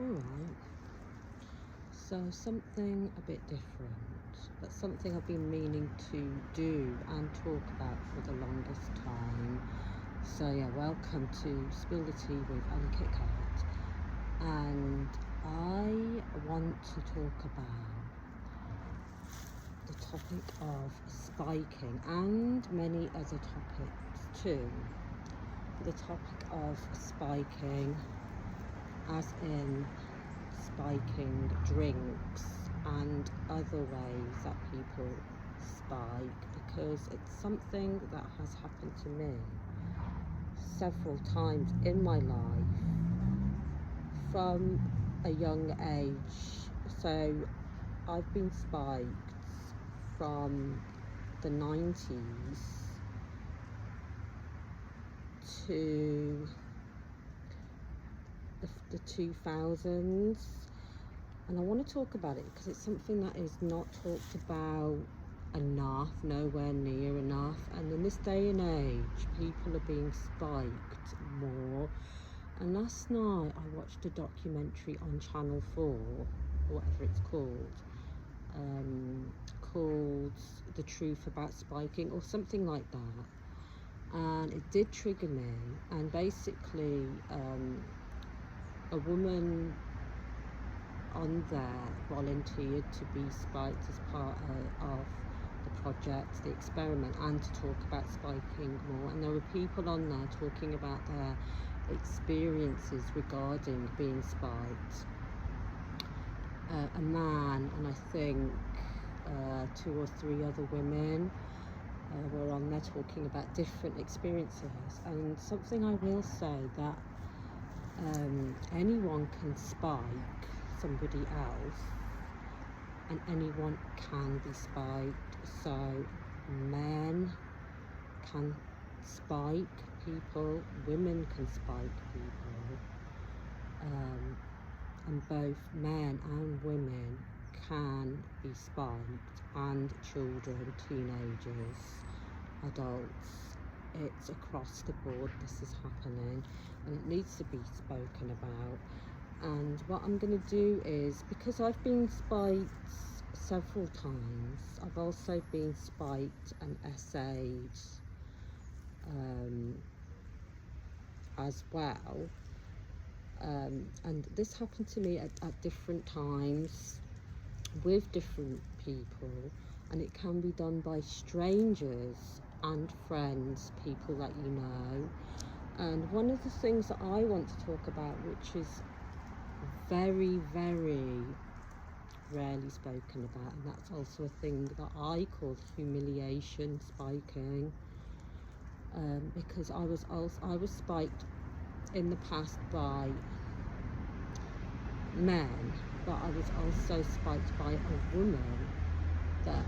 Alright, so something a bit different, but something I've been meaning to do and talk about for the longest time. So yeah, welcome to Spill the Tea with Ellie KitKat, and I want to talk about the topic of spiking and many other topics too. The topic of spiking, as in spiking drinks and other ways that people spike, because it's something that has happened to me several times in my life from a young age. So I've been spiked from the 90s to the 2000s, and I want to talk about it because it's something that is not talked about enough, nowhere near enough. And in this day and age, people are being spiked more. And last night I watched a documentary on Channel 4, or whatever it's called The Truth About Spiking or something like that, and it did trigger me. And basically a woman on there volunteered to be spiked as part of the project, the experiment, and to talk about spiking more. And there were people on there talking about their experiences regarding being spiked. A man and I think 2 or 3 other women were on there talking about different experiences. And something I will say, that anyone can spike somebody else, and anyone can be spiked. So men can spike people, women can spike people, and both men and women can be spiked, and children, teenagers, adults. It's across the board this is happening, and it needs to be spoken about. And what I'm going to do is, because I've been spiked several times, I've also been spiked and essayed as well, and this happened to me at different times with different people, and it can be done by strangers and friends, people that you know. And one of the things that I want to talk about, which is very, very rarely spoken about, and that's also a thing that I call humiliation spiking, because I was spiked in the past by men, but I was also spiked by a woman that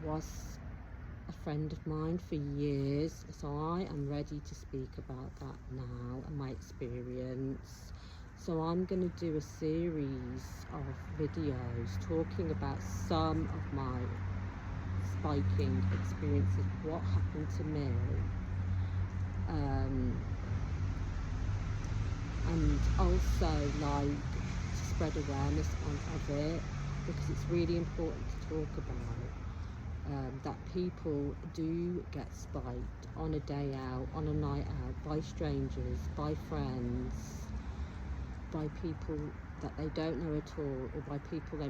was a friend of mine for years. So I am ready to speak about that now and my experience. So I'm going to do a series of videos talking about some of my spiking experiences, what happened to me, and also like to spread awareness of it, because it's really important to talk about, that people do get spiked on a day out, on a night out, by strangers, by friends, by people that they don't know at all, or by people they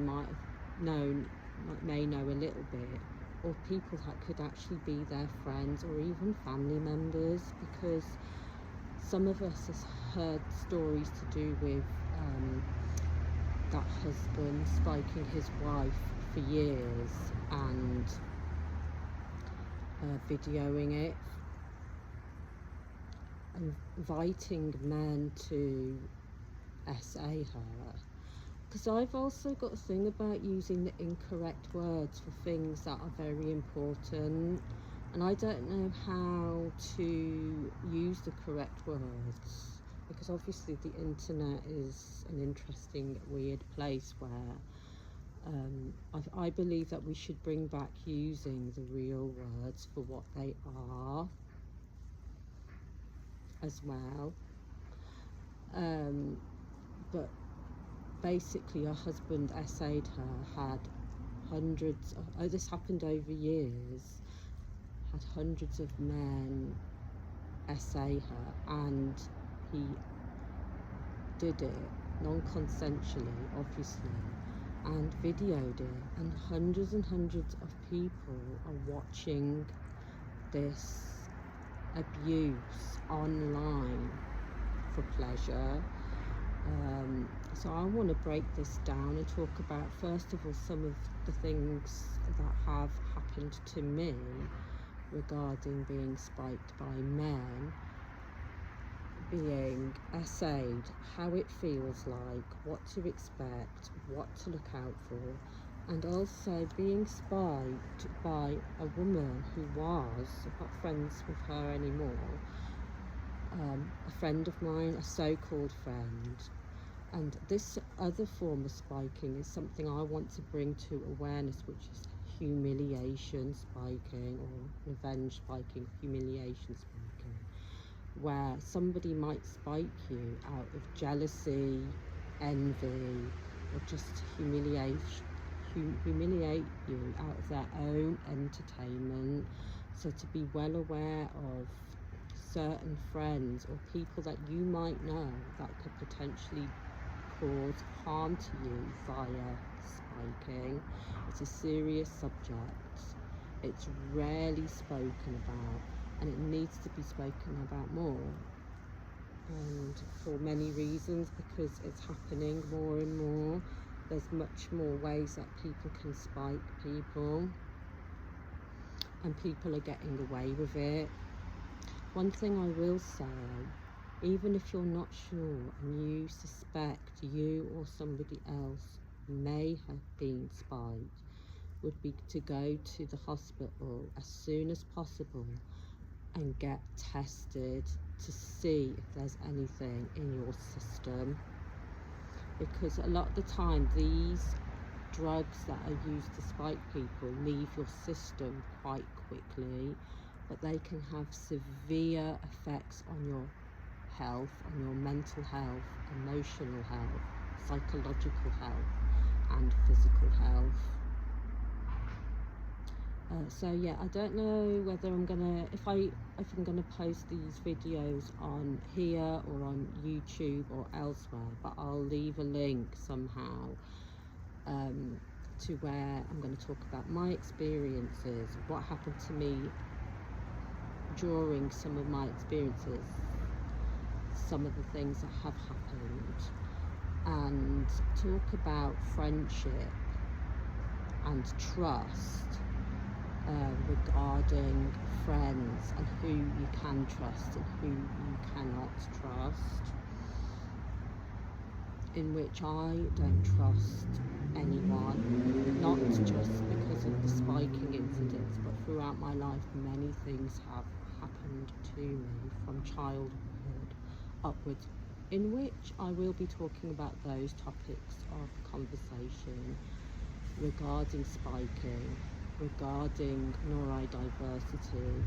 may know a little bit, or people that could actually be their friends or even family members, because some of us has heard stories to do with that husband spiking his wife for years and videoing it, and inviting men to essay her. Because I've also got a thing about using the incorrect words for things that are very important, and I don't know how to use the correct words, because obviously the internet is an interesting, weird place where I believe that we should bring back using the real words for what they are as well. but basically her husband essayed her, had hundreds of, oh, this happened over years, had hundreds of men essay her, and he did it non-consensually, obviously, and videoed it, and hundreds of people are watching this abuse online for pleasure. So I want to break this down and talk about, first of all, some of the things that have happened to me regarding being spiked by men, being essayed, how it feels like, what to expect, what to look out for, and also being spiked by a woman who was, I'm not friends with her anymore, a friend of mine, a so-called friend. And this other form of spiking is something I want to bring to awareness, which is humiliation spiking, or revenge spiking, humiliation spiking, where somebody might spike you out of jealousy, envy, or just humiliate you out of their own entertainment. So to be well aware of certain friends or people that you might know that could potentially cause harm to you via spiking. It's a serious subject. It's rarely spoken about, and it needs to be spoken about more, and for many reasons, because it's happening more and more. There's much more ways that people can spike people, and people are getting away with it. One thing I will say, even if you're not sure and you suspect you or somebody else may have been spiked, would be to go to the hospital as soon as possible and get tested to see if there's anything in your system, because a lot of the time these drugs that are used to spike people leave your system quite quickly, but they can have severe effects on your health, on your mental health, emotional health, psychological health, and physical health. So yeah, I don't know whether I'm gonna, if I'm gonna post these videos on here or on YouTube or elsewhere, but I'll leave a link somehow to where I'm going to talk about my experiences, what happened to me during some of my experiences, some of the things that have happened, and talk about friendship and trust regarding friends and who you can trust and who you cannot trust, in which I don't trust anyone, not just because of the spiking incidents, but throughout my life many things have happened to me from childhood upwards, in which I will be talking about those topics of conversation regarding spiking, regarding neurodiversity,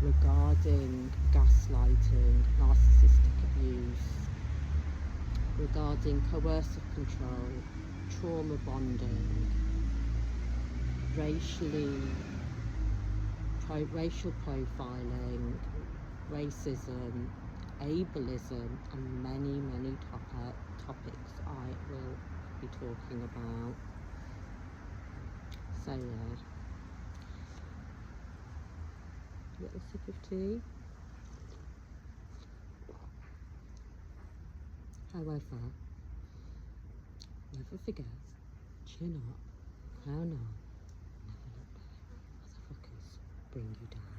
regarding gaslighting, narcissistic abuse, regarding coercive control, trauma bonding, racial profiling, racism, ableism, and many topics I will be talking about. So yeah, little sip of tea. However, never forget, chin up, crown up, never let the motherfuckers bring you down.